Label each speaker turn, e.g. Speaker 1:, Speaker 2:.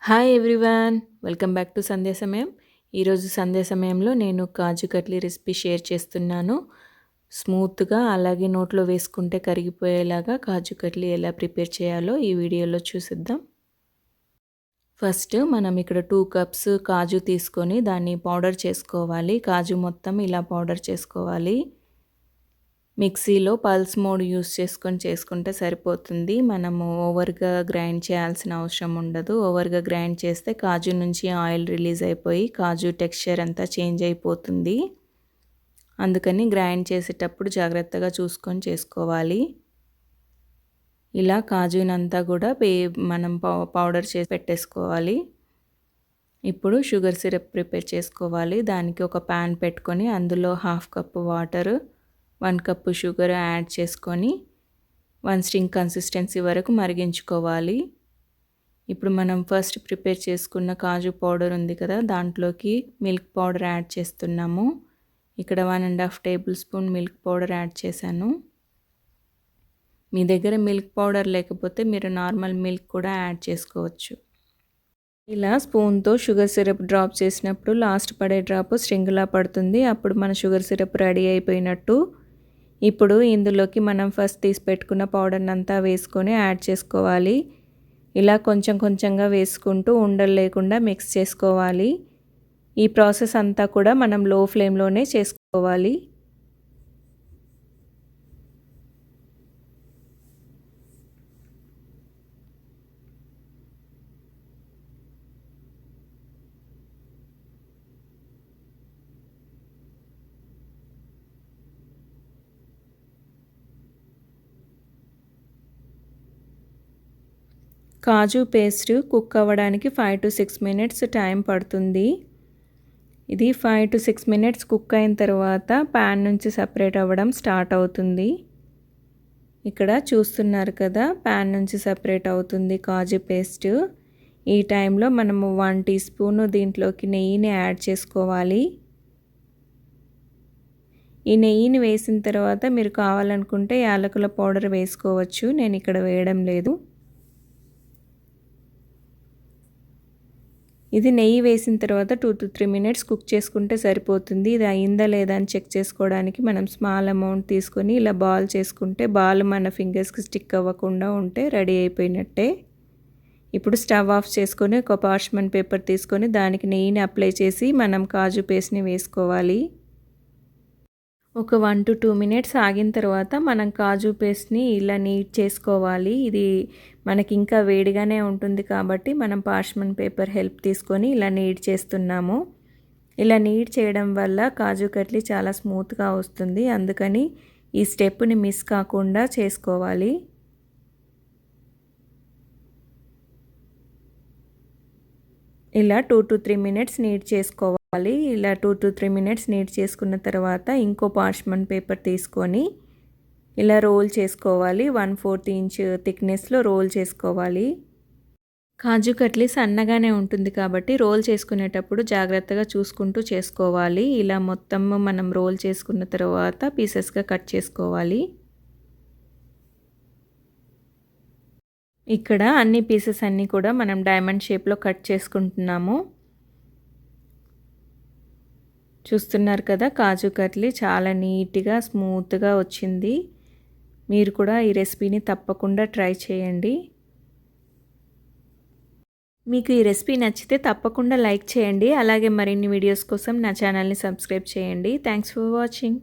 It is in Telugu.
Speaker 1: Hi everyone, welcome back to Sandhya Samayam. ఈరోజు సంధ్యా సమయంలో నేను కాజు కట్లీ రెసిపీ షేర్ చేస్తున్నాను. స్మూత్గా అలాగే నోట్లో వేసుకుంటే కరిగిపోయేలాగా కాజు కట్లీ ఎలా ప్రిపేర్ చేయాలో ఈ వీడియోలో చూసిద్దాం. ఫస్ట్ మనం ఇక్కడ 2 కప్స్ కాజు తీసుకొని దాన్ని పౌడర్ చేసుకోవాలి. కాజు మొత్తం ఇలా పౌడర్ చేసుకోవాలి. మిక్సీలో పల్స్ మోడ్ యూస్ చేసుకుంటే సరిపోతుంది. మనము ఓవర్గా గ్రైండ్ చేయాల్సిన అవసరం ఉండదు. ఓవర్గా గ్రైండ్ చేస్తే కాజు నుంచి ఆయిల్ రిలీజ్ అయిపోయి కాజు టెక్స్చర్ అంతా చేంజ్ అయిపోతుంది. అందుకని గ్రైండ్ చేసేటప్పుడు జాగ్రత్తగా చూసుకొని చేసుకోవాలి. ఇలా కాజునంతా కూడా మనం పౌడర్ చేసి పెట్టేసుకోవాలి. ఇప్పుడు షుగర్ సిరప్ ప్రిపేర్ చేసుకోవాలి. దానికి ఒక ప్యాన్ పెట్టుకొని అందులో 1/2 cup water, 1 cup sugar add చేసుకొని 1 స్ట్రింగ్ కన్సిస్టెన్సీ వరకు మరిగించుకోవాలి. ఇప్పుడు మనం ఫస్ట్ ప్రిపేర్ చేసుకున్న కాజు పౌడర్ ఉంది కదా, దాంట్లోకి మిల్క్ పౌడర్ యాడ్ చేస్తున్నాము. ఇక్కడ 1.5 table spoon milk powder add చేశాను. మీ దగ్గర మిల్క్ పౌడర్ లేకపోతే మీరు నార్మల్ మిల్క్ కూడా యాడ్ చేసుకోవచ్చు. ఇలా స్పూన్తో షుగర్ సిరప్ డ్రాప్ చేసినప్పుడు లాస్ట్ పడే డ్రాప్ స్ట్రింగ్లా పడుతుంది. అప్పుడు మన షుగర్ సిరప్ రెడీ అయిపోయినట్టు. ఇప్పుడు ఇందులోకి మనం ఫస్ట్ తీసి పెట్టుకున్న పౌడర్ని అంతా వేసుకొని యాడ్ చేసుకోవాలి. ఇలా కొంచెం కొంచెంగా వేసుకుంటూ ఉండలు లేకుండా మిక్స్ చేసుకోవాలి. ఈ ప్రాసెస్ అంతా కూడా మనం లో ఫ్లేమ్లోనే చేసుకోవాలి. కాజు పేస్ట్ కుక్ అవ్వడానికి 5 to 6 మినిట్స్ టైం పడుతుంది. ఇది 5 to 6 మినిట్స్ కుక్ అయిన తర్వాత ప్యాన్ నుంచి సపరేట్ అవ్వడం స్టార్ట్ అవుతుంది. ఇక్కడ చూస్తున్నారు కదా, ప్యాన్ నుంచి సపరేట్ అవుతుంది కాజు పేస్ట్. ఈ టైంలో మనము 1 టీ స్పూన్ దీంట్లోకి నెయ్యిని యాడ్ చేసుకోవాలి. ఈ నెయ్యిని వేసిన తర్వాత మీరు కావాలనుకుంటే యాలకుల పౌడర్ వేసుకోవచ్చు. నేను ఇక్కడ వేయడం లేదు. ఇది నెయ్యి వేసిన తర్వాత 2 to 3 మినిట్స్ కుక్ చేసుకుంటే సరిపోతుంది. ఇది అయిందా లేదా అని చెక్ చేసుకోవడానికి మనం స్మాల్ అమౌంట్ తీసుకొని ఇలా బాల్ చేసుకుంటే బాల్ మన ఫింగర్స్కి స్టిక్ అవ్వకుండా ఉంటే రెడీ అయిపోయినట్టే. ఇప్పుడు స్టవ్ ఆఫ్ చేసుకొని ఒక పార్చ్మెంట్ పేపర్ తీసుకొని దానికి నెయ్యిని అప్లై చేసి మనం కాజు పేస్ట్ని వేసుకోవాలి. ఒక 1 to 2 మినిట్స్ ఆగిన తర్వాత మనం కాజు పేస్ట్ని ఇలా నీట్ చేసుకోవాలి. ఇది మనకి ఇంకా వేడిగానే ఉంటుంది కాబట్టి మనం పార్చ్మెంట్ పేపర్ హెల్ప్ తీసుకొని ఇలా నీట్ చేస్తున్నాము. ఇలా నీట్ చేయడం వల్ల కాజు కట్లీ చాలా స్మూత్గా వస్తుంది. అందుకని ఈ స్టెప్ని మిస్ కాకుండా చేసుకోవాలి. ఇలా 2 to 3 మినిట్స్ నీట్ చేసుకోవాలి. ఇలా 2 to 3 మినిట్స్ నీట్ చేసుకున్న తర్వాత ఇంకో పార్చ్మెంట్ పేపర్ తీసుకొని ఇలా రోల్ చేసుకోవాలి. 1/4 ఇంచ్ థిక్నెస్లో రోల్ చేసుకోవాలి. కాజు కట్లీ సన్నగానే ఉంటుంది కాబట్టి రోల్ చేసుకునేటప్పుడు జాగ్రత్తగా చూసుకుంటూ చేసుకోవాలి. ఇలా మొత్తం మనం రోల్ చేసుకున్న తర్వాత పీసెస్గా కట్ చేసుకోవాలి. ఇక్కడ అన్ని పీసెస్ అన్నీ కూడా మనం డైమండ్ షేప్లో కట్ చేసుకుంటున్నాము. చూస్తున్నారు కదా, కాజు కట్లీ చాలా నీట్గా స్మూత్గా వచ్చింది. మీరు కూడా ఈ రెసిపీని తప్పకుండా ట్రై చేయండి. మీకు ఈ రెసిపీ నచ్చితే తప్పకుండా లైక్ చేయండి. అలాగే మరిన్ని వీడియోస్ కోసం నా ఛానల్ని సబ్స్క్రైబ్ చేయండి. Thanks for watching.